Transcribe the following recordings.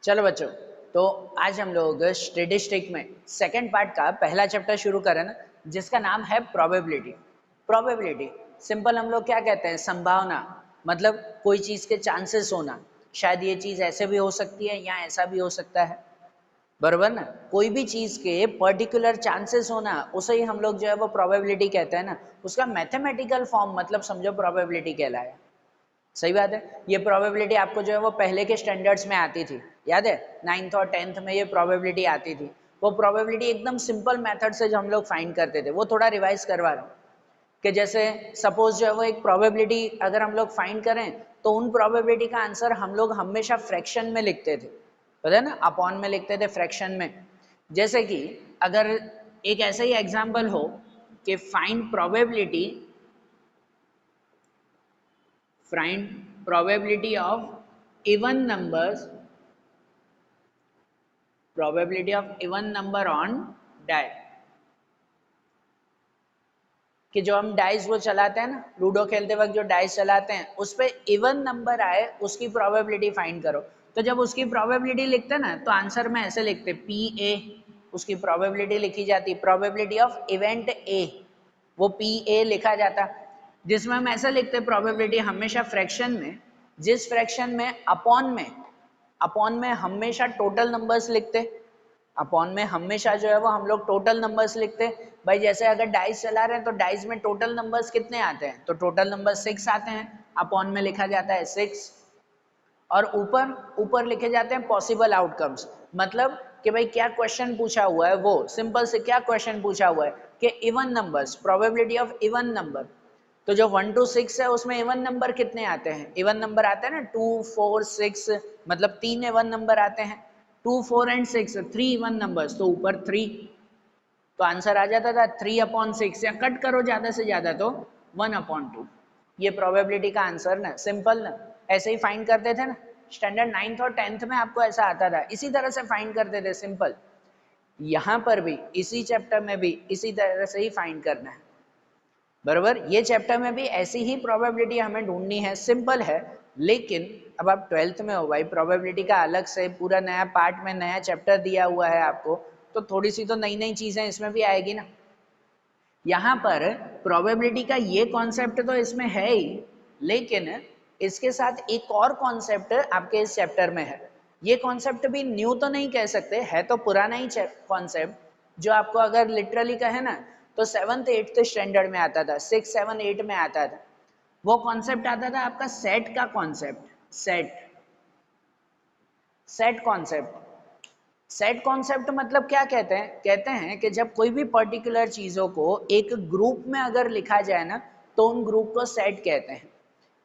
चलो बच्चों, तो आज हम लोग स्टेटिस्टिक में सेकंड पार्ट का पहला चैप्टर शुरू करें ना, जिसका नाम है प्रोबेबिलिटी। प्रोबेबिलिटी सिंपल हम लोग क्या कहते हैं, संभावना, मतलब कोई चीज के चांसेस होना, शायद ये चीज ऐसे भी हो सकती है या ऐसा भी हो सकता है, बरोबर ना। कोई भी चीज के पर्टिकुलर चांसेस होना, उसे ही हम लोग जो है वो प्रोबेबिलिटी कहते हैं ना। उसका मैथमेटिकल फॉर्म मतलब समझो प्रोबेबिलिटी कहलाया। सही बात है। ये प्रोबेबिलिटी आपको जो है वो पहले के स्टैंडर्ड्स में आती थी, याद है, 9th और 10th में ये प्रोबेबिलिटी आती थी। वो प्रोबेबिलिटी एकदम सिंपल मेथड से जो हम लोग फाइंड करते थे, वो थोड़ा रिवाइज करवा रहा हूँ कि जैसे सपोज जो है वो एक प्रोबेबिलिटी अगर हम लोग फाइंड करें, तो उन प्रोबेबिलिटी का आंसर हम लोग हमेशा फ्रैक्शन में लिखते थे, पता है ना, अपॉन में लिखते थे, फ्रैक्शन में। जैसे कि अगर एक ऐसा ही एग्जाम्पल हो कि find probability, find probability of even numbers, probability of even number on die, कि जो हम डाइस वो चलाते हैं ना, लूडो खेलते वक्त जो डाइस चलाते हैं, उस पे इवन नंबर आए उसकी प्रोबेबिलिटी फाइंड करो। तो जब उसकी प्रोबेबिलिटी लिखते ना, तो आंसर में ऐसे लिखते पी ए, उसकी प्रोबेबिलिटी लिखी जाती, प्रोबेबिलिटी ऑफ इवेंट ए, वो पी ए लिखा जाता। जिसमें हम ऐसा लिखते प्रोबेबिलिटी हमेशा फ्रैक्शन में, जिस फ्रैक्शन में अपॉन में हमेशा टोटल नंबर्स लिखते, अपॉन में हमेशा जो है वो हम लोग टोटल नंबर्स लिखते। भाई जैसे अगर डाइस चला रहे हैं तो डाइस में टोटल नंबर्स कितने आते हैं, तो टोटल नंबर 6 आते हैं, अपॉन में लिखा जाता है 6। और ऊपर ऊपर लिखे जाते हैं पॉसिबल आउटकम्स, मतलब कि भाई क्या क्वेश्चन पूछा हुआ है, वो सिंपल से क्या क्वेश्चन पूछा हुआ है कि even numbers, probability of even number. तो जो 1 to 6 है उसमें इवन नंबर कितने आते हैं, इवन नंबर आते हैं ना 2 4 6, मतलब 3 इवन नंबर आते हैं, 2 4 एंड 6, 3 इवन नंबर्स, तो ऊपर 3, तो आंसर आ जाता था 3/6, या कट करो ज्यादा से ज्यादा तो 1/2। ये प्रोबेबिलिटी का आंसर ना, सिंपल ना, ऐसे ही फाइंड करते थे ना। स्टैंडर्ड 9th और 10th में आपको ऐसा आता था, इसी तरह से फाइंड करते थे, सिंपल। यहाँ पर भी इसी चैप्टर में भी इसी तरह से ही फाइंड करना है, बरोबर। ये चैप्टर में भी ऐसी ही प्रोबेबिलिटी हमें ढूंढनी है, सिंपल है। लेकिन अब आप 12th में हो भाई, प्रोबेबिलिटी का अलग से पूरा नया पार्ट में नया चैप्टर दिया हुआ है आपको, तो थोड़ी सी तो नई नई चीजें इसमें भी आएगी ना। यहाँ पर प्रोबेबिलिटी का ये कॉन्सेप्ट तो इसमें है ही, लेकिन इसके साथ एक और कॉन्सेप्ट आपके इस चैप्टर में है। ये कॉन्सेप्ट भी न्यू तो नहीं कह सकते, है तो पुराना ही कॉन्सेप्ट, जो आपको अगर लिटरली कहे ना तो 7th 8th स्टैंडर्ड में आता था, 6 7 8 में आता था। वो कॉन्सेप्ट आता था आपका सेट का concept, set set concept. Set concept मतलब क्या कहते हैं, कहते हैं कि जब कोई भी पर्टिकुलर चीजों को एक ग्रुप में अगर लिखा जाए ना, तो उन ग्रुप को सेट कहते हैं।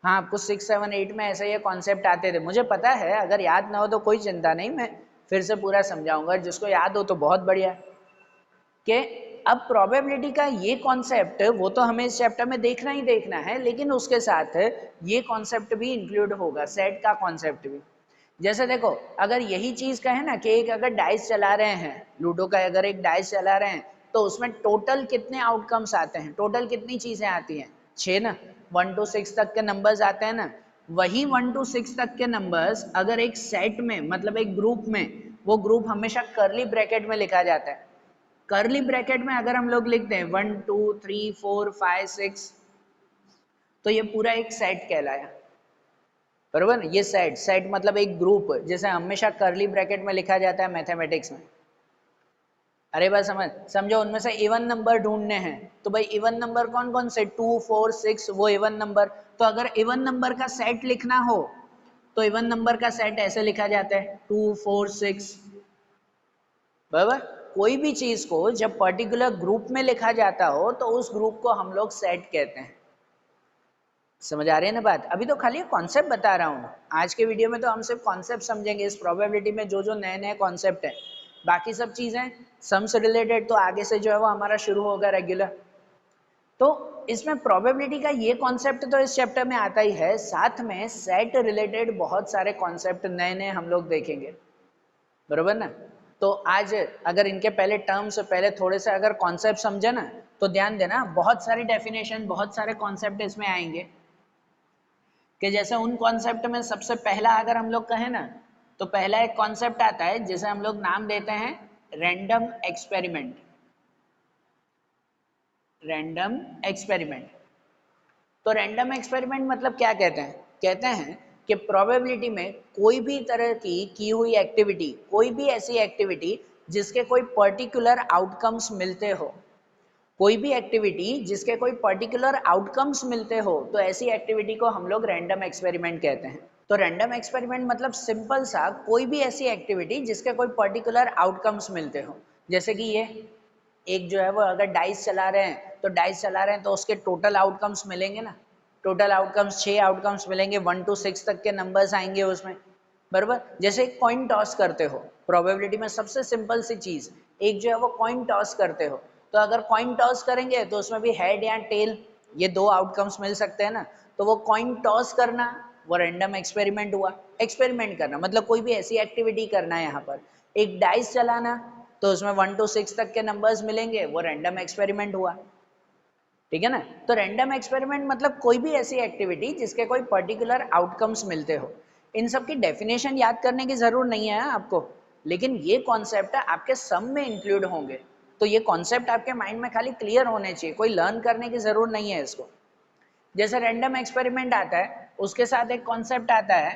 हाँ, आपको 6 7 8 में ऐसे ये कॉन्सेप्ट आते थे, मुझे पता है, अगर याद ना हो तो कोई चिंता नहीं, मैं फिर से पूरा समझाऊंगा, जिसको याद हो तो बहुत बढ़िया। कि अब प्रोबेबिलिटी का ये कॉन्सेप्ट वो तो हमें इस चैप्टर में देखना ही देखना है, लेकिन उसके साथ ये कॉन्सेप्ट भी इंक्लूड होगा, सेट का कॉन्सेप्ट भी। जैसे देखो, अगर यही चीज कहे ना कि एक अगर डाइस चला रहे हैं, लूडो का अगर एक डाइस चला रहे हैं, तो उसमें टोटल कितने आउटकम्स आते हैं, टोटल कितनी चीजें आती हैं, 6 ना, 1 to 6 तक के नंबर्स आते हैं ना। वही 1 to 6 तक के नंबर्स अगर एक सेट में, मतलब एक ग्रुप में, वो ग्रुप हमेशा करली ब्रैकेट में लिखा जाता है। करली ब्रैकेट में अगर हम लोग लिखते हैं 1 2 3 4 5 6, तो ये पूरा एक सेट कहलाया, बरोबर। ये सेट, सेट मतलब एक ग्रुप, जैसे हमेशा करली ब्रैकेट में लिखा जाता है मैथमेटिक्स में। अरे बात समझो, उनमें से इवन नंबर ढूंढने हैं, तो भाई इवन नंबर कौन कौन से, 2 4 6, वो इवन नंबर। तो अगर इवन नंबर का सेट लिखना हो, तो इवन नंबर का सेट ऐसे लिखा जाता है 2 4 6, बराबर। कोई भी चीज को जब पर्टिकुलर ग्रुप में लिखा जाता हो, तो उस ग्रुप को हम लोग सेट कहते हैं। समझ आ रही है ना बात। अभी तो खाली कॉन्सेप्ट बता रहा हूँ, आज के वीडियो में तो हम सिर्फ कॉन्सेप्ट समझेंगे इस प्रोबेबिलिटी में, जो जो नए नए कॉन्सेप्ट है। बाकी सब चीजें सम से रिलेटेड तो आगे से जो है वो हमारा शुरू होगा रेगुलर। तो इसमें प्रोबेबिलिटी का ये कॉन्सेप्ट तो इस चैप्टर में आता ही है, साथ में सेट रिलेटेड बहुत सारे कॉन्सेप्ट नए नए हम लोग देखेंगे, बरोबर ना। तो आज अगर इनके पहले टर्म्स, पहले थोड़े से अगर कॉन्सेप्ट समझे ना, तो ध्यान देना, बहुत सारी डेफिनेशन, बहुत सारे कॉन्सेप्ट इसमें आएंगे। कि जैसे उन कॉन्सेप्ट में सबसे पहला अगर हम लोग कहें ना, तो पहला एक कॉन्सेप्ट आता है जिसे हम लोग नाम देते हैं रैंडम एक्सपेरिमेंट। Random experiment. तो रैंडम एक्सपेरिमेंट मतलब क्या कहते हैं? कहते हैं कि प्रोबेबिलिटी में कोई भी तरह की हुई एक्टिविटी, कोई भी ऐसी एक्टिविटी जिसके कोई पर्टिकुलर आउटकम्स मिलते हो, कोई भी एक्टिविटी जिसके कोई पर्टिकुलर आउटकम्स मिलते हो, तो ऐसी एक्टिविटी को हम लोग रैंडम एक्सपेरिमेंट कहते हैं। तो रैंडम एक्सपेरिमेंट मतलब सिंपल सा कोई भी ऐसी एक्टिविटी जिसके कोई पर्टिकुलर आउटकम्स मिलते हो। जैसे कि ये एक जो है वो अगर डाइस चला रहे हैं, तो डाइस चला रहे हैं तो उसके टोटल आउटकम्स मिलेंगे ना, टोटल आउटकम्स 6 आउटकम्स मिलेंगे, 1 to 6 तक के नंबर्स आएंगे उसमें, बराबर। जैसे एक कॉइन टॉस करते हो, प्रोबेबिलिटी में सबसे सिंपल सी चीज, एक जो है वो कॉइन टॉस करते हो, तो अगर कॉइन टॉस करेंगे तो उसमें भी हेड या टेल, ये दो आउटकम्स मिल सकते हैं ना, तो वो कॉइन टॉस करना वो रैंडम एक्सपेरिमेंट हुआ। एक्सपेरिमेंट करना मतलब कोई भी ऐसी एक्टिविटी करना है, यहाँ पर एक डाइस चलाना, तो उसमें 1 to 6 तक के नंबर्स मिलेंगे, वो रैंडम एक्सपेरिमेंट हुआ, ठीक है ना। तो रैंडम एक्सपेरिमेंट मतलब कोई भी ऐसी एक्टिविटी जिसके कोई पर्टिकुलर आउटकम्स मिलते हो। इन सब की डेफिनेशन याद करने की जरूरत नहीं है आपको, लेकिन ये कॉन्सेप्ट आपके सम में इंक्लूड होंगे, तो ये कॉन्सेप्ट आपके माइंड में खाली क्लियर होने चाहिए, कोई लर्न करने की जरूरत नहीं है इसको। जैसे रैंडम एक्सपेरिमेंट आता है, उसके साथ एक कॉन्सेप्ट आता है,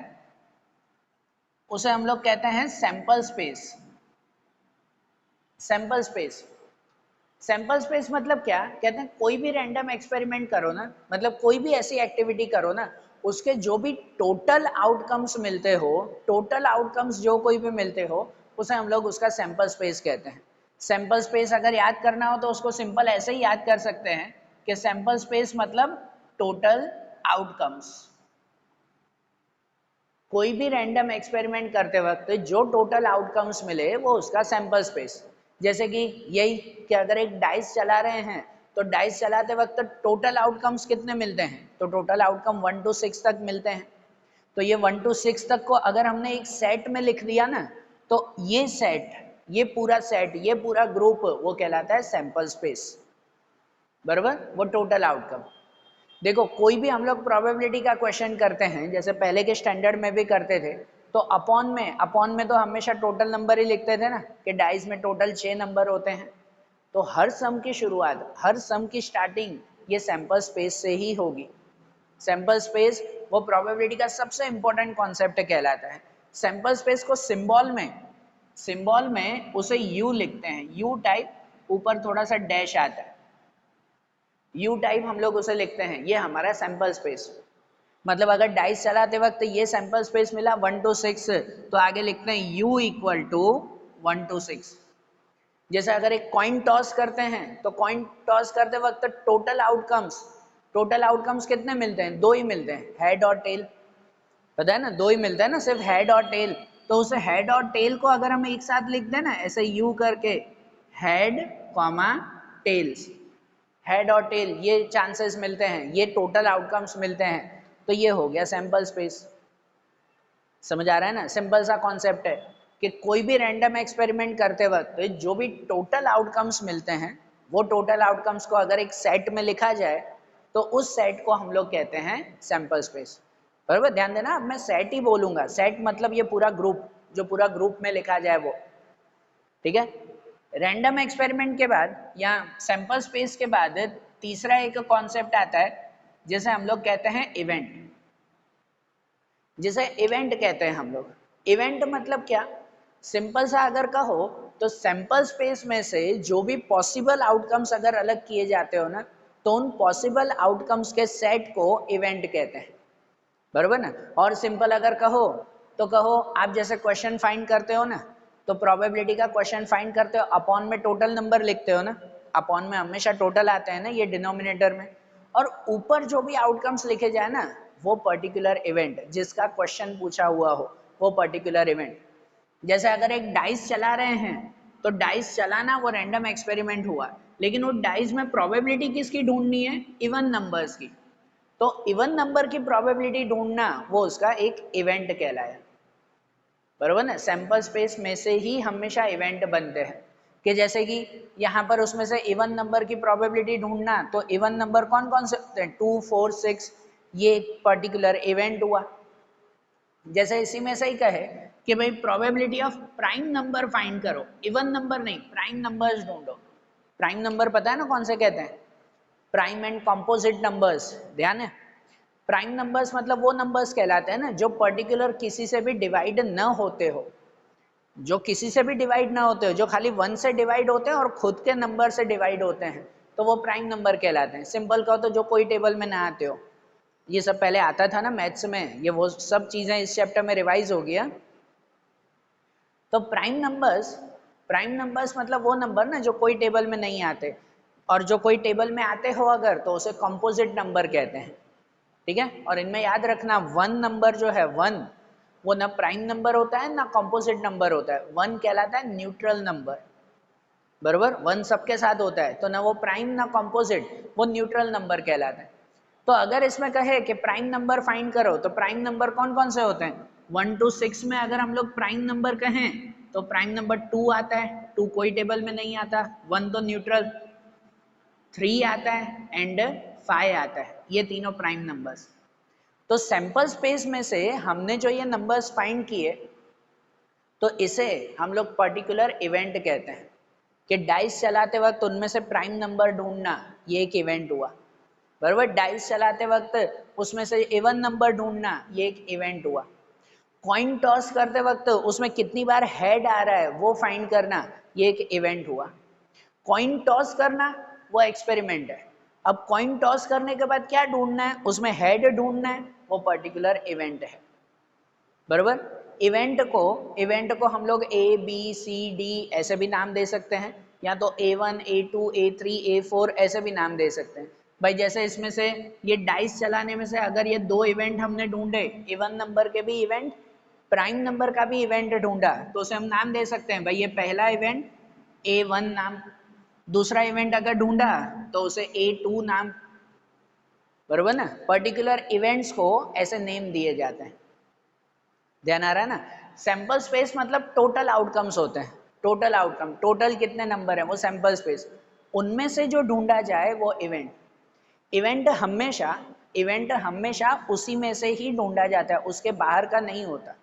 उसे हम लोग कहते हैं sample space. Sample space, sample space मतलब क्या? कहते हैं कोई भी रैंडम एक्सपेरिमेंट करो ना, मतलब कोई भी ऐसी एक्टिविटी करो ना, उसके जो भी टोटल आउटकम्स मिलते हो, टोटल आउटकम्स जो कोई भी मिलते हो, उसे हम लोग उसका सैंपल स्पेस कहते हैं। सैंपल स्पेस अगर याद करना हो तो उसको सिंपल ऐसे ही याद कर सकते हैं कि सैंपल स्पेस मतलब टोटल आउटकम्स। कोई भी रैंडम एक्सपेरिमेंट करते वक्त जो टोटल आउटकम्स मिले वो उसका सैंपल स्पेस। जैसे कि यही कि अगर एक डाइस चला रहे हैं, तो डाइस चलाते वक्त टोटल आउटकम्स कितने मिलते हैं? तो टोटल आउटकम 1 to 6 तक मिलते हैं। तो ये 1 to 6 तक को अगर हमने एक सेट में लिख दिया ना, तो ये सेट, ये पूरा सेट, ये पूरा ग्रुप वो कहलाता है सैंपल स्पेस, बराबर। वो टोटल आउटकम। देखो कोई भी हम लोग प्रोबेबिलिटी का क्वेश्चन करते हैं, जैसे पहले के स्टैंडर्ड में भी करते थे, तो अपॉन में तो हमेशा टोटल नंबर ही लिखते थे ना, कि डाइस में टोटल 6 नंबर होते हैं। तो हर सम की शुरुआत, हर सम की स्टार्टिंग ये सैंपल स्पेस से ही होगी। सैंपल स्पेस वो प्रोबेबिलिटी का सबसे इंपॉर्टेंट कॉन्सेप्ट कहलाता है। सैंपल स्पेस को सिंबल में उसे यू लिखते हैं, यू टाइप, ऊपर थोड़ा सा डैश आता है, यू टाइप हम लोग उसे लिखते हैं, ये हमारा सैंपल स्पेस। मतलब अगर डाइस चलाते वक्त ये सैंपल स्पेस मिला 1 to 6, तो आगे लिखते हैं u इक्वल टू 1 to 6। जैसे अगर एक कॉइन टॉस करते हैं, तो कॉइन टॉस करते वक्त टोटल आउटकम्स कितने मिलते हैं? 2 ही मिलते हैं, हेड और टेल, पता है ना, 2 ही मिलता है ना, सिर्फ हेड और टेल। तो उसे हेड और टेल को अगर हम एक साथ लिख दें ना, ऐसे यू करके, हेड कॉमा टेल्स, हेड और टेल ये चांसेस मिलते हैं, ये टोटल आउटकम्स मिलते हैं, तो ये हो गया सैंपल स्पेस। समझ आ रहा है ना? सिंपल सा कॉन्सेप्ट है कि कोई भी रैंडम एक्सपेरिमेंट करते वक्त जो भी टोटल आउटकम्स मिलते हैं, वो टोटल आउटकम्स को अगर एक सेट में लिखा जाए, तो उस सेट को हम लोग कहते हैं सैंपल स्पेस, बराबर। ध्यान देना, अब मैं सेट ही बोलूंगा, सेट मतलब ये पूरा ग्रुप, जो पूरा ग्रुप में लिखा जाए वो, ठीक है। रैंडम एक्सपेरिमेंट के बाद या सैंपल स्पेस के बाद तीसरा एक कॉन्सेप्ट आता है जिसे हम लोग कहते हैं इवेंट, जिसे इवेंट कहते हैं हम लोग। इवेंट मतलब क्या? सिंपल सा अगर कहो तो सैंपल स्पेस में से जो भी पॉसिबल आउटकम्स अगर अलग किए जाते हो ना, तो उन पॉसिबल आउटकम्स के सेट को इवेंट कहते हैं, बरोबर ना। और सिंपल अगर कहो तो कहो, आप जैसे क्वेश्चन फाइंड करते हो ना, तो प्रोबेबिलिटी का क्वेश्चन फाइंड करते हो, अपॉन में टोटल नंबर लिखते हो ना, अपॉन में हमेशा टोटल आते हैं ना ये डिनोमिनेटर में, और ऊपर जो भी आउटकम्स लिखे जाए ना, वो पर्टिकुलर इवेंट जिसका क्वेश्चन पूछा हुआ हो, वो पर्टिकुलर इवेंट। जैसे अगर एक डाइस चला रहे हैं, तो डाइस चलाना वो रैंडम एक्सपेरिमेंट हुआ, लेकिन वो डाइस में प्रोबेबिलिटी किसकी ढूंढनी है? इवन नंबर्स की। तो इवन नंबर की प्रोबेबिलिटी ढूंढना वो उसका एक इवेंट कहलाया, बरोबर ना। सैंपल स्पेस में से ही हमेशा इवेंट बनते हैं, कि जैसे कि यहाँ पर उसमें से इवन नंबर की प्रोबेबिलिटी ढूंढना, तो इवन नंबर कौन कौन से होते हैं? 2, 4, 6, ये एक पर्टिकुलर इवेंट हुआ। जैसे इसी में से ही कहे कि भाई probability of prime number find करो, इवन नंबर नहीं, प्राइम नंबर्स ढूंढो। प्राइम नंबर पता है ना कौन से कहते हैं? प्राइम एंड कंपोजिट नंबर्स, ध्यान है। प्राइम नंबर्स मतलब वो नंबर्स कहलाते हैं ना जो पर्टिकुलर किसी से भी डिवाइड न होते हो, जो किसी से भी डिवाइड ना होते हो, जो खाली 1 से डिवाइड होते हैं और खुद के नंबर से डिवाइड होते हैं, तो वो प्राइम नंबर कहलाते हैं। सिंपल कहो तो जो कोई टेबल में ना आते हो। ये सब पहले आता था ना मैथ्स में, ये वो सब चीजें इस चैप्टर में रिवाइज हो गया। तो प्राइम नंबर्स मतलब वो नंबर ना जो कोई टेबल में नहीं आते, और जो कोई टेबल में आते हो अगर तो उसे कंपोजिट नंबर कहते हैं, ठीक है। और इनमें याद रखना 1 नंबर जो है 1, वो ना प्राइम नंबर होता है ना कंपोजिट नंबर होता है। 1 कहलाता है न्यूट्रल नंबर, बराबर। 1 सबके साथ होता है, तो ना वो प्राइम ना कंपोजिट, वो न्यूट्रल नंबर कहलाता है। तो अगर इसमें कहे कि प्राइम नंबर फाइंड करो, तो प्राइम नंबर कौन कौन से होते हैं? 1 to 6 में अगर हम लोग प्राइम नंबर कहें तो प्राइम नंबर 2 आता है, 2 कोई टेबल में नहीं आता, 1 तो न्यूट्रल, 3 आता है एंड 5 आता है, ये तीनों प्राइम नंबर्स। तो सैंपल स्पेस में से हमने जो ये नंबर्स फाइंड किए, तो इसे हम लोग पर्टिकुलर इवेंट कहते हैं कि डाइस चलाते वक्त उनमें से प्राइम नंबर ढूंढना, ये एक इवेंट हुआ, बराबर। डाइस चलाते वक्त उसमें से इवन नंबर ढूंढना, ये एक इवेंट हुआ। कॉइन टॉस करते वक्त उसमें कितनी बार हेड आ रहा है वो फाइंड करना, ये एक इवेंट हुआ। कॉइन टॉस करना वो एक्सपेरिमेंट है। अब कॉइन टॉस करने के बाद क्या ढूंढना है? उसमें हेड ढूंढना है, वो पर्टिकुलर इवेंट है, बराबर। इवेंट को हम लोग ABCD ऐसे भी नाम दे सकते हैं, या तो A1 A2 A3 A4 ऐसे भी नाम दे सकते हैं। भाई जैसे इसमें से ये डाइस चलाने में से अगर ये 2 इवेंट हमने ढूंढे, इवन नंबर के भी इवेंट, प्राइम नंबर का भी इवेंट ढूंढा, तो उसे हम नाम दे सकते हैं, भाई ये पहला इवेंट A1 नाम, दूसरा इवेंट अगर ढूंढा तो उसे A2 नाम, बराबर ना। पर्टिकुलर इवेंट्स को ऐसे नेम दिए जाते हैं, ध्यान आ रहा है ना। सैंपल स्पेस मतलब टोटल आउटकम्स होते हैं, टोटल आउटकम, टोटल कितने नंबर है वो सैंपल स्पेस, उनमें से जो ढूंढा जाए वो इवेंट। इवेंट हमेशा उसी में से ही ढूंढा जाता है, उसके बाहर का नहीं होता।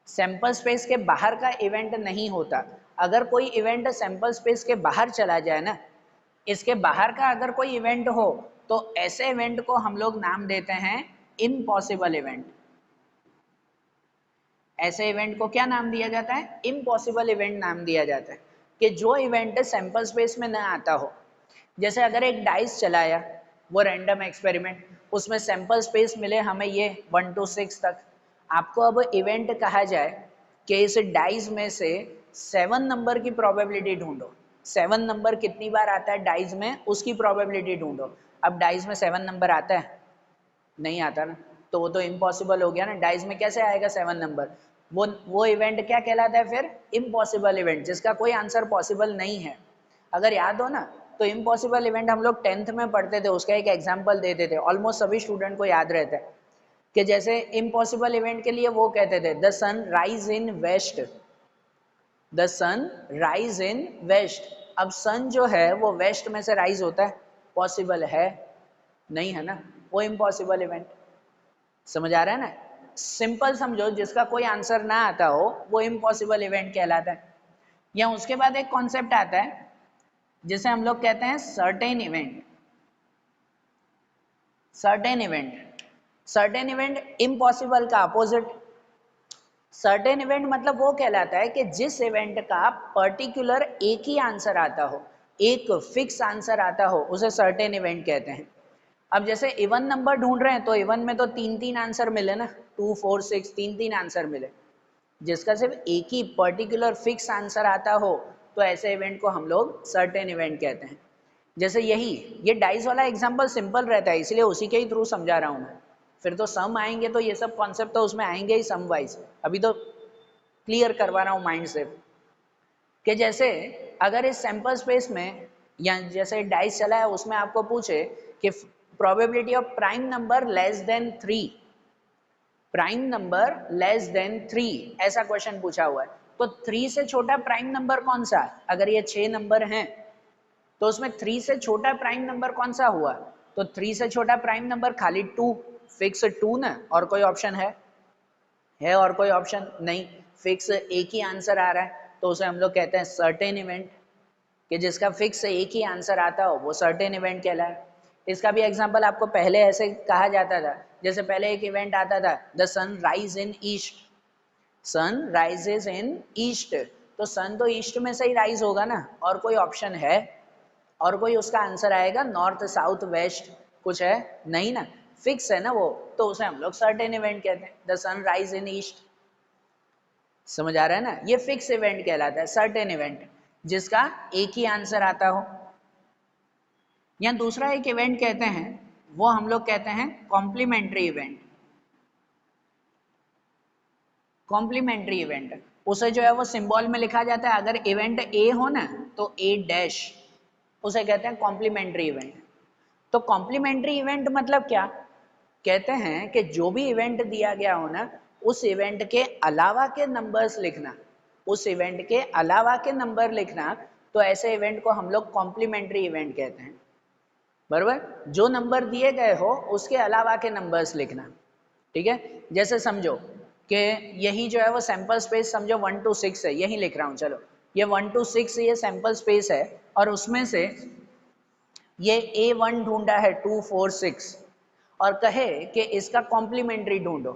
सैंपल स्पेस के बाहर का इवेंट नहीं होता। अगर कोई इवेंट सैंपल स्पेस के बाहर चला जाए ना, इसके बाहर का अगर कोई इवेंट हो, तो ऐसे इवेंट को हम लोग नाम देते हैं इम्पॉसिबल इवेंट। ऐसे इवेंट को क्या नाम दिया जाता है? इम्पॉसिबल इवेंट नाम दिया जाता है, कि जो इवेंट सैंपल स्पेस में ना आता हो। जैसे अगर एक डाइस चलाया, वो रैंडम एक्सपेरिमेंट, उसमें सैंपल स्पेस मिले हमें ये 1 to 6 तक, आपको अब इवेंट कहा जाए कि इस डाइस में से 7 नंबर की प्रोबेबिलिटी ढूंढो। 7 नंबर कितनी बार आता है डाइस में, उसकी प्रोबेबिलिटी ढूंढो। अब डाइस में 7 नंबर आता है? नहीं आता ना, तो वो तो इम्पॉसिबल हो गया ना। डाइस में कैसे आएगा 7 नंबर? वो इवेंट क्या कहलाता है फिर? इम्पॉसिबल इवेंट, जिसका कोई आंसर पॉसिबल नहीं है। अगर याद हो ना, तो इम्पॉसिबल इवेंट हम लोग 10th में पढ़ते थे, उसका एक एग्जाम्पल देते थे, ऑलमोस्ट सभी स्टूडेंट को याद रहता है कि जैसे इम्पॉसिबल इवेंट के लिए वो कहते थे the sun rise in west, the sun rise in west. अब सन जो है वो वेस्ट में से राइज होता है, पॉसिबल है? नहीं है ना, वो इम्पॉसिबल इवेंट। समझ आ रहा है ना? सिंपल समझो, जिसका कोई आंसर ना आता हो वो इम्पॉसिबल इवेंट कहलाता है। या उसके बाद एक कॉन्सेप्ट आता है जिसे हम लोग कहते हैं certain event. Certain event impossible का अपोजिट। सर्टेन इवेंट मतलब वो कहलाता है कि जिस इवेंट का पर्टिकुलर एक ही आंसर आता हो, एक फिक्स आंसर आता हो, उसे सर्टेन इवेंट कहते हैं। अब जैसे इवन नंबर ढूंढ रहे हैं, तो इवन में तो 3-3 आंसर मिले ना, 2 4 6, 3-3 आंसर मिले। जिसका सिर्फ एक ही पर्टिकुलर फिक्स आंसर आता हो, तो ऐसे इवेंट को हम लोग सर्टेन इवेंट कहते हैं। जैसे ये डाइस वाला एग्जांपल सिंपल रहता है, इसलिए उसी के ही थ्रू समझा रहा हूँ मैं। फिर तो सम आएंगे तो ये सब कॉन्सेप्ट तो उसमें आएंगे ही सम वाइज, अभी तो क्लियर करवा रहा हूँ माइंड से। कि जैसे अगर इस सैंपल स्पेस में, या जैसे डाइस चला है उसमें आपको पूछे कि probability of prime number less than 3, prime number less than 3, ऐसा क्वेश्चन पूछा हुआ है, तो 3 से छोटा प्राइम नंबर कौन सा? अगर ये 6 नंबर हैं तो उसमें 3 से छोटा प्राइम नंबर कौन सा हुआ? तो 3 से छोटा प्राइम नंबर खाली 2, फिक्स 2 ना, और कोई ऑप्शन है और कोई ऑप्शन नहीं। फिक्स एक ही आंसर आ रहा है तो उसे हम लोग कहते हैं सर्टेन इवेंट, कि जिसका फिक्स एक ही आंसर आता हो वो सर्टेन इवेंट कहलाए। इसका भी एग्जांपल आपको पहले ऐसे कहा जाता था, जैसे पहले एक इवेंट आता था the sun rise in east, sun rises in east, तो सन तो ईस्ट में से ही राइज होगा ना, और कोई ऑप्शन है और कोई उसका आंसर आएगा नॉर्थ साउथ वेस्ट कुछ है नहीं ना, फिक्स है ना वो, तो उसे हम लोग सर्टेन इवेंट कहते हैं, the sun rise in east. समझ आ रहा है ना, ये फिक्स इवेंट कहलाता है, सर्टेन इवेंट जिसका एक ही आंसर आता हो। या दूसरा एक इवेंट कहते हैं वो हम लोग कहते हैं कॉम्प्लीमेंट्री इवेंट। कॉम्प्लीमेंट्री इवेंट उसे जो है वो सिंबल में लिखा जाता है, अगर इवेंट ए हो ना तो ए डैश, उसे कहते हैं कॉम्प्लीमेंट्री इवेंट। तो कॉम्प्लीमेंट्री इवेंट मतलब क्या, कहते हैं कि जो भी इवेंट दिया गया हो ना उस इवेंट के अलावा के नंबर्स लिखना, उस इवेंट के अलावा के नंबर लिखना, तो ऐसे इवेंट को हम लोग कॉम्प्लीमेंट्री इवेंट कहते हैं। बराबर, जो नंबर दिए गए हो उसके अलावा के नंबर्स लिखना। ठीक है, जैसे समझो कि यही जो है वो सैंपल स्पेस समझो 1 to 6 है, यही लिख रहा हूँ, चलो ये 1 to 6 ये सैंपल स्पेस है, और उसमें से ये A1 ढूंढा है 2 4 6 और कहे कि इसका कॉम्प्लीमेंट्री ढूंढो,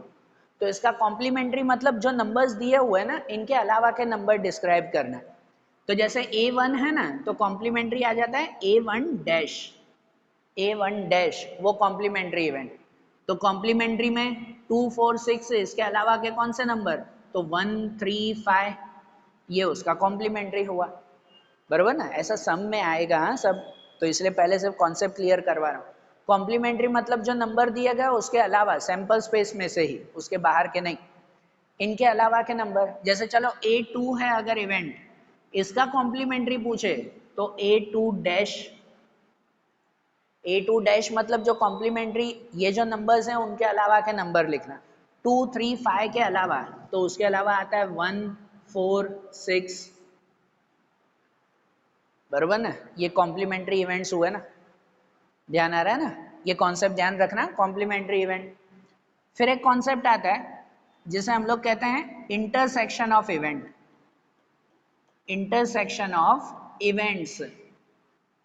तो इसका कॉम्प्लीमेंट्री मतलब जो नंबर्स दिए हुए हैं ना इनके अलावा के नंबर डिस्क्राइब करना। तो जैसे A1 है ना तो कॉम्प्लीमेंट्री आ जाता है A1 डैश, A1 डैश वो कॉम्प्लीमेंट्री इवेंट। तो कॉम्प्लीमेंट्री में 2 4 6 इसके अलावा के कौन से नंबर, तो 1 3 5 ये उसका कॉम्प्लीमेंट्री हुआ। बराबर ना, ऐसा सम में आएगा हाँ सब, तो इसलिए पहले से कॉन्सेप्ट क्लियर करवा रहा हूँ। कॉम्प्लीमेंट्री मतलब जो नंबर दिया गया उसके अलावा, सैंपल स्पेस में से ही, उसके बाहर के नहीं, इनके अलावा के नंबर। जैसे चलो A2 है अगर इवेंट, इसका कॉम्प्लीमेंट्री पूछे तो A2 डैश, A2 डैश मतलब जो कॉम्प्लीमेंट्री ये जो नंबर्स हैं उनके अलावा के नंबर लिखना, 2 3 5 के अलावा, तो उसके अलावा आता है 1 4 6। बराबर ना, ये कॉम्प्लीमेंट्री इवेंट्स हुए ना, ध्यान आ रहा है ना, ये कॉन्सेप्ट ध्यान रखना, कॉम्प्लीमेंट्री इवेंट। फिर एक कॉन्सेप्ट आता है जिसे हम लोग कहते हैं intersection of event, intersection of events.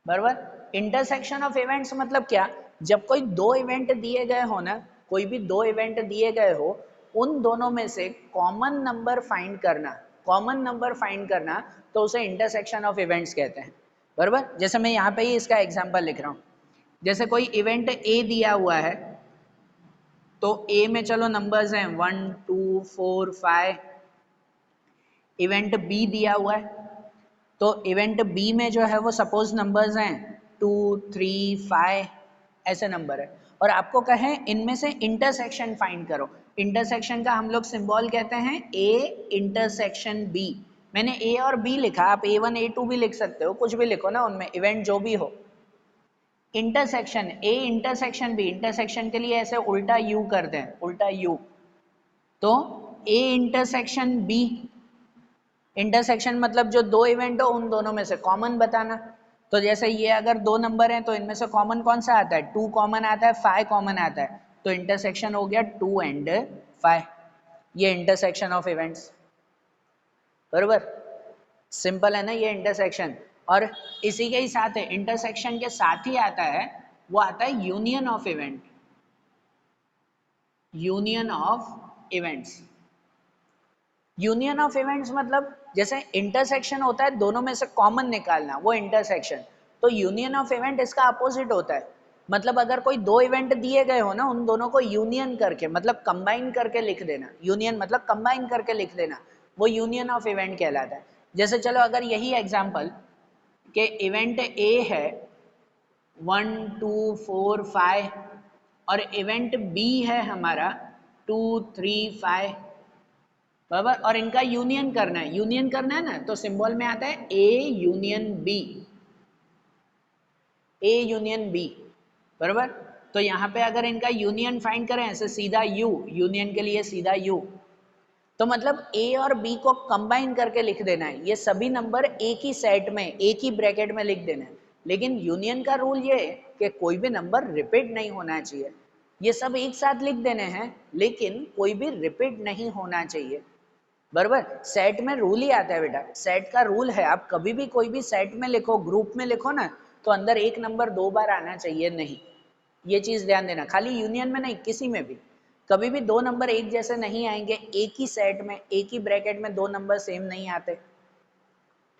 बराबर, इंटरसेक्शन ऑफ इवेंट्स मतलब क्या, जब कोई दो इवेंट दिए गए हो ना, कोई भी दो इवेंट दिए गए हो, उन दोनों में से कॉमन नंबर फाइंड करना, कॉमन नंबर फाइंड करना, तो उसे इंटरसेक्शन ऑफ इवेंट्स कहते हैं। बराबर, जैसे मैं यहाँ पे ही इसका एग्जांपल लिख रहा हूँ, जैसे कोई इवेंट ए दिया हुआ है, तो ए में चलो नंबर्स हैं 1 2 4 5, इवेंट बी दिया हुआ है, तो इवेंट बी में जो है वो सपोज नंबर्स हैं 2 3 5 ऐसे नंबर है, और आपको कहें इनमें से इंटरसेक्शन फाइंड करो। इंटरसेक्शन का हम लोग सिंबल कहते हैं ए इंटरसेक्शन बी। मैंने ए और बी लिखा, आप A1 A2 भी लिख सकते हो, कुछ भी लिखो ना उनमें, इवेंट जो भी हो। Intersection A intersection B, intersection के लिए ऐसे उल्टा यू कर दें, उल्टा यू, तो ए इंटरसेक्शन बी, इंटरसेक्शन मतलब जो दो इवेंट हो उन दोनों में से कॉमन बताना। तो जैसे ये अगर दो नंबर हैं तो इनमें से कॉमन कौन सा आता है, 2 कॉमन आता है, 5 कॉमन आता है, तो इंटरसेक्शन हो गया 2 and 5, ये इंटरसेक्शन ऑफ इवेंट्स। बरोबर, सिंपल है ना ये इंटरसेक्शन। और इसी के ही साथ है, इंटरसेक्शन के साथ ही आता है, वो आता है union of event, union of events. Union of events मतलब जैसे इंटरसेक्शन होता है दोनों में से कॉमन निकालना, वो इंटरसेक्शन, तो यूनियन ऑफ इवेंट इसका अपोजिट होता है। मतलब अगर कोई दो इवेंट दिए गए हो ना, उन दोनों को यूनियन करके मतलब कंबाइन करके लिख देना, यूनियन मतलब कंबाइन करके लिख देना, वो यूनियन ऑफ इवेंट कहलाता है। जैसे चलो अगर यही एग्जाम्पल कि इवेंट ए है 1 2 4 5 और इवेंट बी है हमारा 2 3 5, बराबर, और इनका यूनियन करना है, यूनियन करना है ना, तो सिंबल में आता है A union B, A union B. बराबर, तो यहाँ पे अगर इनका यूनियन फाइंड करें ऐसे सीधा यू, यूनियन के लिए सीधा यू, तो मतलब ए और बी को कंबाइन करके लिख देना है, ये सभी नंबर एक ही सेट में एक ही ब्रैकेट में लिख देना है। लेकिन यूनियन का रूल ये है कि कोई भी नंबर रिपीट नहीं होना चाहिए, ये सब एक साथ लिख देने हैं लेकिन कोई भी रिपीट नहीं होना चाहिए। बराबर। सेट में रूल ही आता है बेटा, सेट का रूल है, आप कभी भी कोई भी सेट में लिखो, ग्रुप में लिखो ना, तो अंदर एक नंबर 2 बार आना चाहिए नहीं, ये चीज ध्यान देना। खाली यूनियन में नहीं, किसी में भी कभी भी 2 नंबर एक जैसे नहीं आएंगे। एक ही सेट में, एक ही ब्रैकेट में 2 नंबर सेम नहीं आते,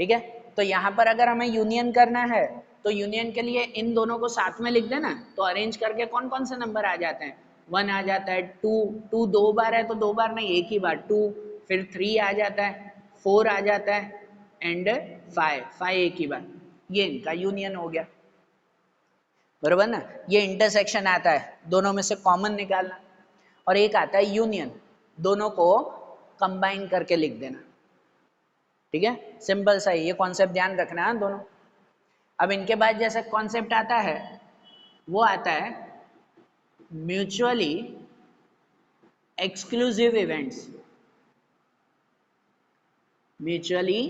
ठीक है। तो यहाँ पर अगर हमें यूनियन करना है तो यूनियन के लिए इन दोनों को साथ में लिख देना, तो अरेंज करके कौन कौन से नंबर आ जाते हैं, 1 आ जाता है, 2 2 बार है तो 2 बार नहीं, एक ही बार 2, फिर 3 आ जाता है, 4 आ जाता है, एंड 5 एक ही बार। ये इनका यूनियन हो गया, बरोबर ना। ये इंटरसेक्शन आता है, दोनों में से कॉमन निकालना। और एक आता है यूनियन, दोनों को कंबाइन करके लिख देना, ठीक है। सिंपल सा ये कॉन्सेप्ट ध्यान रखना है दोनों। अब इनके बाद जैसे कॉन्सेप्ट आता है वो आता है mutually exclusive events. Mutually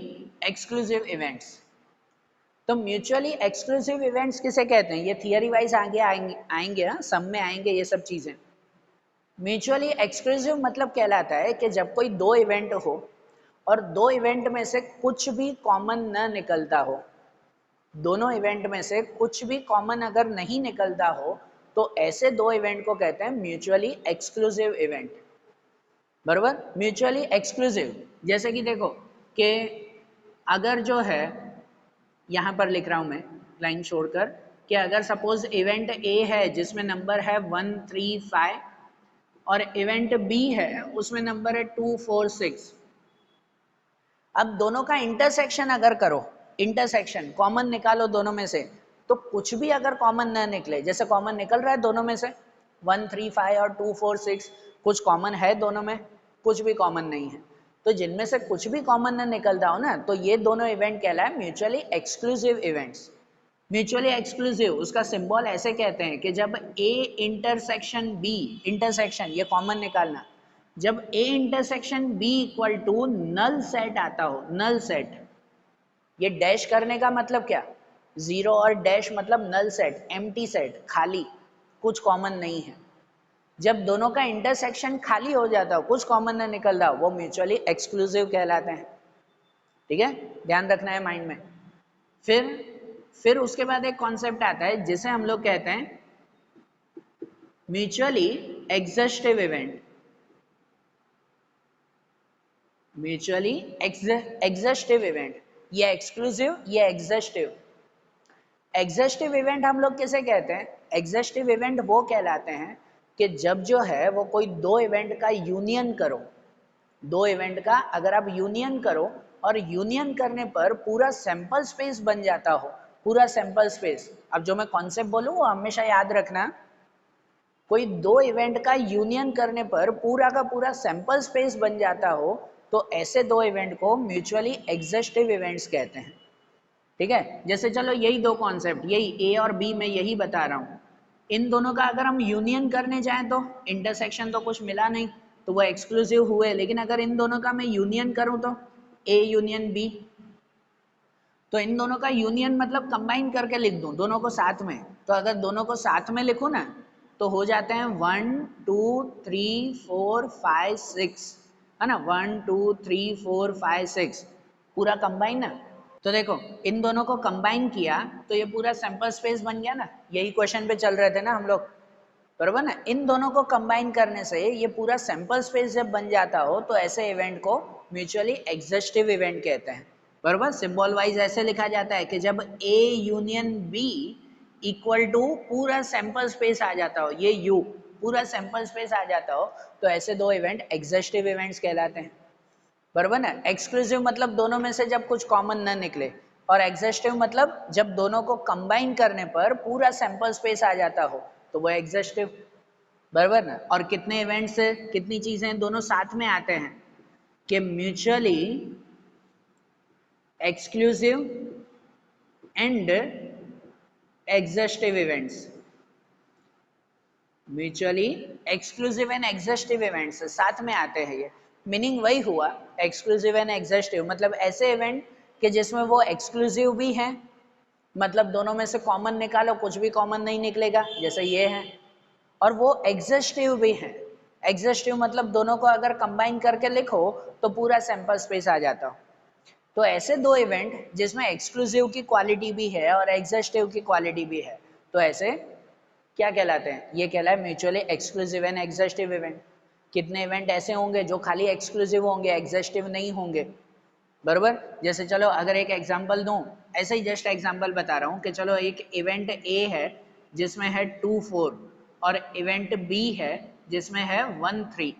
exclusive events, तो म्यूचुअली एक्सक्लूसिव इवेंट्स किसे कहते हैं, ये थियरी वाइज आगे आएंगे हाँ, सब में आएंगे ये सब चीजें। म्यूचुअली एक्सक्लूसिव मतलब कहलाता है कि जब कोई 2 इवेंट हो और 2 इवेंट में से कुछ भी कॉमन न निकलता हो, दोनों इवेंट में से कुछ भी कॉमन अगर नहीं निकलता हो, तो ऐसे 2 इवेंट को कहते हैं म्यूचुअली एक्सक्लूसिव इवेंट, बराबर। म्यूचुअली एक्सक्लूसिव जैसे कि देखो कि अगर जो है, यहाँ पर लिख रहा हूँ मैं लाइन छोड़कर, कि अगर सपोज इवेंट ए है जिसमें नंबर है 1 3 5 और इवेंट बी है उसमें नंबर है 2 4 6। अब दोनों का इंटरसेक्शन अगर करो, इंटरसेक्शन कॉमन निकालो दोनों में से, तो कुछ भी अगर कॉमन ना निकले, जैसे कॉमन निकल रहा है दोनों में से 1 3 5 और 2 4 6, कुछ कॉमन है दोनों में, कुछ भी कॉमन नहीं है, तो जिनमें से कुछ भी कॉमन ना निकलता हो ना, तो ये दोनों इवेंट कहलाए mutually exclusive events. Mutually exclusive उसका सिंबल ऐसे कहते हैं कि जब ए इंटरसेक्शन बी, इंटरसेक्शन ये कॉमन निकालना, जब A intersection B equal to null set आता हो, नल सेट, ये डैश करने का मतलब क्या, जीरो और डैश मतलब नल सेट, एम्प्टी सेट, खाली, कुछ कॉमन नहीं है। जब दोनों का इंटरसेक्शन खाली हो जाता हो, कुछ कॉमन ना निकल रहा हो, वो म्यूचुअली एक्सक्लूसिव कहलाते हैं, ठीक है, ध्यान रखना है माइंड में। फिर उसके बाद एक कॉन्सेप्ट आता है जिसे हम लोग कहते हैं mutually exhaustive event. Mutually exhaustive event, ये एक्सक्लूसिव, ये एग्जॉस्टिव। एग्जॉस्टिव इवेंट हम लोग किसे कहते हैं, एग्जॉस्टिव इवेंट वो कहलाते हैं कि जब जो है वो कोई 2 इवेंट का यूनियन करो, 2 इवेंट का अगर आप यूनियन करो और यूनियन करने पर पूरा सैंपल स्पेस बन जाता हो, पूरा सैंपल स्पेस। अब जो मैं कॉन्सेप्ट बोलूँ वो हमेशा याद रखना, कोई 2 इवेंट का यूनियन करने पर पूरा का पूरा सैंपल स्पेस बन जाता हो, तो ऐसे 2 इवेंट को म्यूचुअली एग्जॉस्टिव इवेंट्स कहते हैं, ठीक है। जैसे चलो यही 2 कॉन्सेप्ट, यही ए और बी में यही बता रहा हूँ, इन दोनों का अगर हम यूनियन करने जाएं तो इंटरसेक्शन तो कुछ मिला नहीं, तो वो एक्सक्लूसिव हुए। लेकिन अगर इन दोनों का मैं यूनियन करूं तो ए यूनियन बी, तो इन दोनों का यूनियन मतलब कंबाइन करके लिख दूं दोनों को साथ में, तो अगर दोनों को साथ में लिखूं ना, तो हो जाते हैं 1 2 3 4 5 6, है ना, 1 2 3 4 5 6, पूरा कंबाइन ना। तो देखो इन दोनों को कंबाइन किया तो ये पूरा सैंपल स्पेस बन गया ना, यही क्वेश्चन पे चल रहे थे ना हम लोग, बरोबर ना। इन दोनों को कंबाइन करने से ये पूरा सैंपल स्पेस जब बन जाता हो, तो ऐसे इवेंट को म्यूचुअली एग्जॉस्टिव इवेंट कहते हैं, बरोबर। सिंबल वाइज ऐसे लिखा जाता है कि जब A union B equal to पूरा सैंपल स्पेस आ जाता हो, ये यू पूरा सैंपल स्पेस आ जाता हो, तो ऐसे 2 इवेंट एग्जॉस्टिव इवेंट्स कहलाते हैं, बरोबर ना। एक्सक्लूसिव मतलब दोनों में से जब कुछ कॉमन न निकले, और एग्जॉस्टिव मतलब जब दोनों को कंबाइन करने पर पूरा सैंपल स्पेस आ जाता हो, तो वो एग्जॉस्टिव, बरोबर ना। और कितने इवेंट्स, कितनी चीजें दोनों साथ में आते हैं कि mutually exclusive and exhaustive events. Mutually exclusive and exhaustive events साथ में आते हैं, ये मीनिंग वही हुआ, एक्सक्लूसिव एंड एग्जॉस्टिव मतलब ऐसे इवेंट कि जिसमें वो एक्सक्लूसिव भी हैं, मतलब दोनों में से कॉमन निकालो कुछ भी कॉमन नहीं निकलेगा जैसे ये है, और वो एग्जॉस्टिव भी हैं। एग्जॉस्टिव मतलब दोनों को अगर कंबाइन करके लिखो तो पूरा सैंपल स्पेस आ जाता हो। तो ऐसे दो इवेंट जिसमें एक्सक्लूसिव की क्वालिटी भी है और एग्जॉस्टिव की क्वालिटी भी है, तो ऐसे क्या कहलाते हैं? ये कहलाए mutually exclusive and exhaustive event. कितने इवेंट ऐसे होंगे जो खाली एक्सक्लूसिव होंगे, एग्जॉस्टिव नहीं होंगे, बरोबर? जैसे चलो अगर एक एग्जांपल दूं, ऐसे ही जस्ट एग्जांपल बता रहा हूं कि चलो एक इवेंट ए है जिसमें है 2 4 और इवेंट बी है जिसमें है 1 3,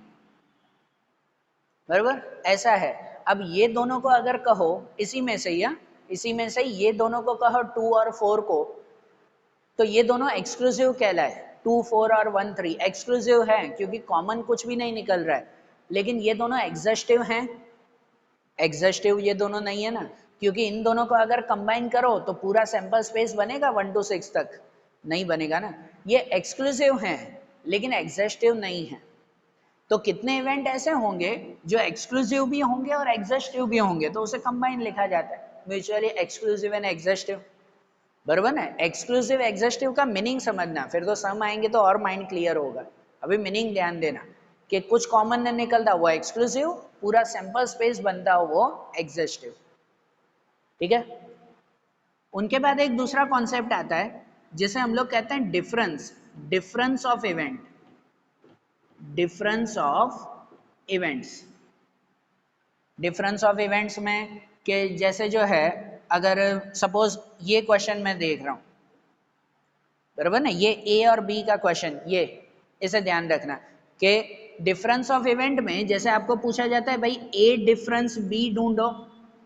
बरोबर? ऐसा है। अब ये दोनों को अगर कहो इसी में से, या इसी में से ये दोनों को कहो 2 और 4 को, तो ये दोनों एक्सक्लूसिव कहलाए। 2 4 और 1 3 एक्सक्लूसिव है क्योंकि कॉमन कुछ भी नहीं निकल रहा है। लेकिन ये दोनों एग्जॉस्टिव हैं? एग्जॉस्टिव ये दोनों नहीं है ना, क्योंकि इन दोनों को अगर कंबाइन करो तो पूरा सैंपल स्पेस बनेगा 1 to 6 तक? नहीं बनेगा ना। ये एक्सक्लूसिव हैं लेकिन एग्जॉस्टिव नहीं है। तो कितने इवेंट ऐसे होंगे जो एक्सक्लूसिव भी होंगे और एग्जॉस्टिव भी होंगे, तो उसे कंबाइन लिखा जाता है, म्यूचुअली एक्सक्लूसिव एंड एग्जॉस्टिव, बरोबर ना? एक्सक्लूसिव एग्जॉस्टिव का मीनिंग समझना, फिर तो सम आएंगे तो और माइंड क्लियर होगा। अभी मीनिंग ध्यान देना कि कुछ कॉमन नहीं निकलता वो एक्सक्लूसिव, पूरा सैंपल स्पेस बनता हो वो एग्जॉस्टिव, ठीक है? उनके बाद एक दूसरा कॉन्सेप्ट आता है जिसे हम लोग कहते हैं difference, difference of event, difference of events. Difference of events में कि जैसे जो है, अगर सपोज ये क्वेश्चन मैं देख रहा हूं, बराबर ना, ये ए और बी का क्वेश्चन, ये इसे ध्यान रखना कि डिफरेंस ऑफ इवेंट में जैसे आपको पूछा जाता है भाई ए डिफरेंस बी ढूंढो,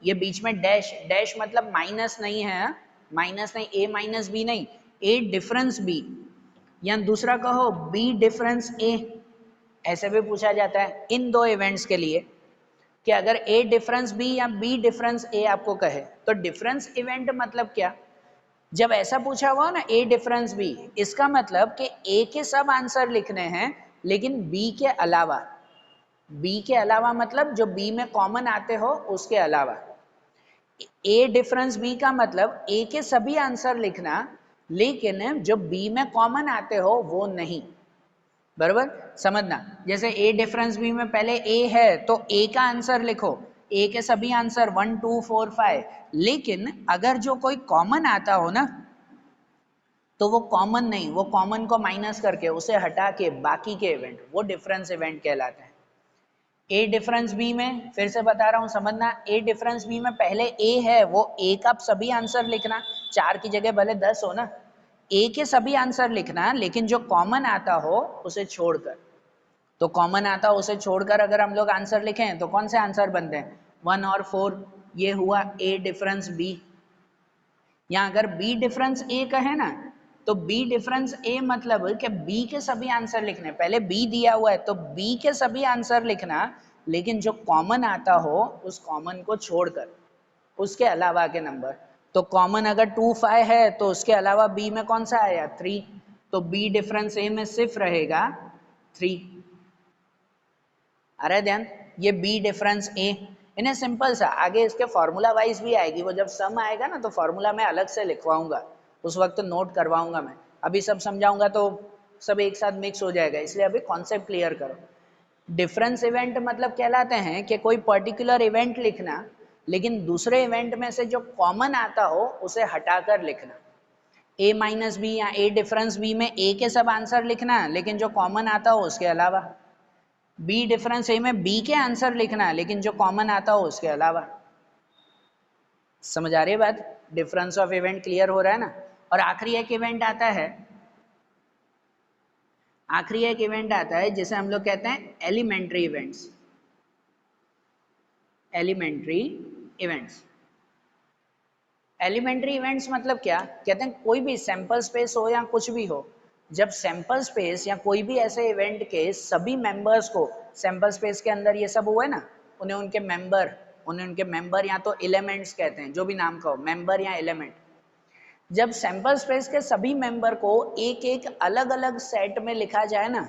ये बीच में डैश, डैश मतलब माइनस नहीं है, माइनस नहीं, ए माइनस बी नहीं, ए डिफरेंस बी, या दूसरा कहो बी डिफरेंस ए, ऐसे भी पूछा जाता है इन दो इवेंट्स के लिए कि अगर ए डिफरेंस बी या बी डिफरेंस ए आपको कहे, तो डिफरेंस इवेंट मतलब क्या? जब ऐसा पूछा हुआ ना ए डिफरेंस बी, इसका मतलब कि ए के सब आंसर लिखने हैं लेकिन बी के अलावा, बी के अलावा मतलब जो बी में कॉमन आते हो उसके अलावा। ए डिफरेंस बी का मतलब ए के सभी आंसर लिखना लेकिन जो बी में कॉमन आते हो वो नहीं, बराबर? समझना, जैसे ए डिफरेंस बी में पहले ए है तो ए का आंसर लिखो, ए के सभी आंसर 1 2 4 5, लेकिन अगर जो कोई कॉमन आता हो ना तो वो कॉमन नहीं, वो कॉमन को माइनस करके उसे हटा के बाकी के इवेंट, वो डिफरेंस इवेंट कहलाते हैं। ए डिफरेंस बी में फिर से बता रहा हूं, समझना, ए डिफरेंस बी में पहले ए है, वो ए का सभी आंसर लिखना, 4 की जगह भले 10 हो ना, ए के सभी आंसर लिखना लेकिन जो कॉमन आता हो उसे छोड़कर। तो कॉमन आता हो उसे छोड़कर अगर हम लोग आंसर लिखें तो कौन से आंसर बनते हैं? 1 और 4, ये हुआ ए डिफरेंस बी। या अगर बी डिफरेंस ए कहे ना, तो बी डिफरेंस ए मतलब कि बी के सभी आंसर लिखने, पहले बी दिया हुआ है तो बी के सभी आंसर लिखना लेकिन जो कॉमन आता हो उस कॉमन को छोड़कर, उसके अलावा के नंबर। तो कॉमन अगर 2 5 है तो उसके अलावा बी में कौन सा आया? 3, तो बी डिफरेंस ए में सिर्फ रहेगा 3। आ रहा है ध्यान? ये बी डिफरेंस ए, इन्हें सिंपल सा, आगे इसके फॉर्मूला वाइज भी आएगी, वो जब सम आएगा ना तो फॉर्मूला मैं अलग से लिखवाऊंगा, उस वक्त नोट करवाऊंगा मैं, अभी सब समझाऊंगा तो सब एक साथ मिक्स हो जाएगा, इसलिए अभी कॉन्सेप्ट क्लियर करो। डिफरेंस इवेंट मतलब कहलाते हैं कि कोई पर्टिकुलर इवेंट लिखना लेकिन दूसरे इवेंट में से जो कॉमन आता हो उसे हटाकर लिखना। ए माइनस बी या ए डिफरेंस बी में ए के सब आंसर लिखना लेकिन जो कॉमन आता हो उसके अलावा, बी डिफरेंस ए में बी के आंसर लिखना लेकिन जो कॉमन आता हो उसके अलावा। समझ आ रही है बात? डिफरेंस ऑफ इवेंट क्लियर हो रहा है ना? और आखिरी एक इवेंट आता है, आखिरी एक इवेंट आता है जिसे हम लोग कहते हैं elementary events. Elementary events, elementary events मतलब क्या? कहते हैं कोई भी सैंपल स्पेस हो या कुछ भी हो, जब सैंपल स्पेस या कोई भी ऐसे इवेंट के सभी मेंबर्स को, सैंपल स्पेस के अंदर ये सब हुआ है ना, उन्हें उनके मेंबर या तो एलिमेंट्स कहते हैं, जो भी नाम कहो, मेंबर या एलिमेंट। जब सैंपल स्पेस के सभी मेंबर को एक एक अलग अलग सेट में लिखा जाए ना,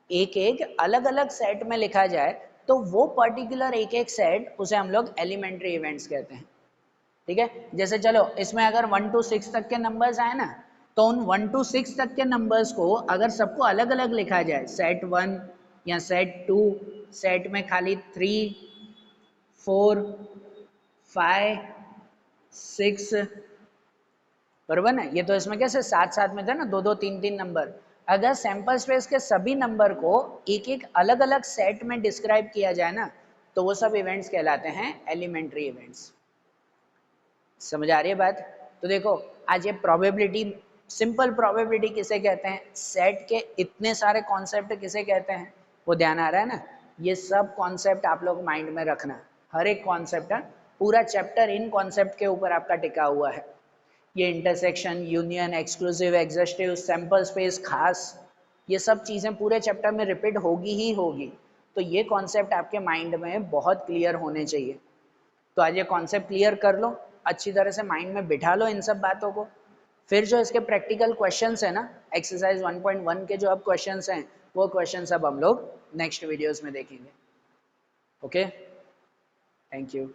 एक एक अलग अलग सेट में लिखा जाए, तो वो पर्टिकुलर एक एक सेट उसे हम लोग एलिमेंट्री इवेंट्स कहते हैं, ठीक है? जैसे चलो इसमें अगर 1 to 6 तक के नंबर्स आए ना, तो उन 1 to 6 तक के नंबर्स को अगर सबको अलग अलग लिखा जाए, सेट 1 या सेट 2, सेट में खाली 3, 4, 5, 6, बरोबर ना। ये तो इसमें कैसे साथ साथ में था ना, 2 2 3 3 नंबर। अगर सैंपल स्पेस के सभी नंबर को एक एक अलग अलग सेट में डिस्क्राइब किया जाए ना, तो वो सब इवेंट्स कहलाते हैं एलिमेंट्री इवेंट्स। समझ आ रही है बात? तो देखो आज ये प्रोबेबिलिटी, सिंपल प्रोबेबिलिटी किसे कहते हैं, सेट के इतने सारे कॉन्सेप्ट किसे कहते हैं, वो ध्यान आ रहा है ना। ये सब कॉन्सेप्ट आप लोग माइंड में रखना, हर एक कॉन्सेप्ट है, पूरा चैप्टर इन कॉन्सेप्ट के ऊपर आपका टिका हुआ है। ये intersection, union, exclusive, exhaustive, sample space, खास, ये सब चीज़ें पूरे चैप्टर में रिपीट होगी ही होगी। तो ये कॉन्सेप्ट आपके माइंड में बहुत क्लियर होने चाहिए। तो आज ये कॉन्सेप्ट क्लियर कर लो, अच्छी तरह से माइंड में बिठा लो इन सब बातों को। फिर जो इसके प्रैक्टिकल क्वेश्चंस है ना, एक्सरसाइज 1.1 के जो अब क्वेश्चंस हैं, वो क्वेश्चंस अब हम लोग नेक्स्ट वीडियोस में देखेंगे। Okay, thank you.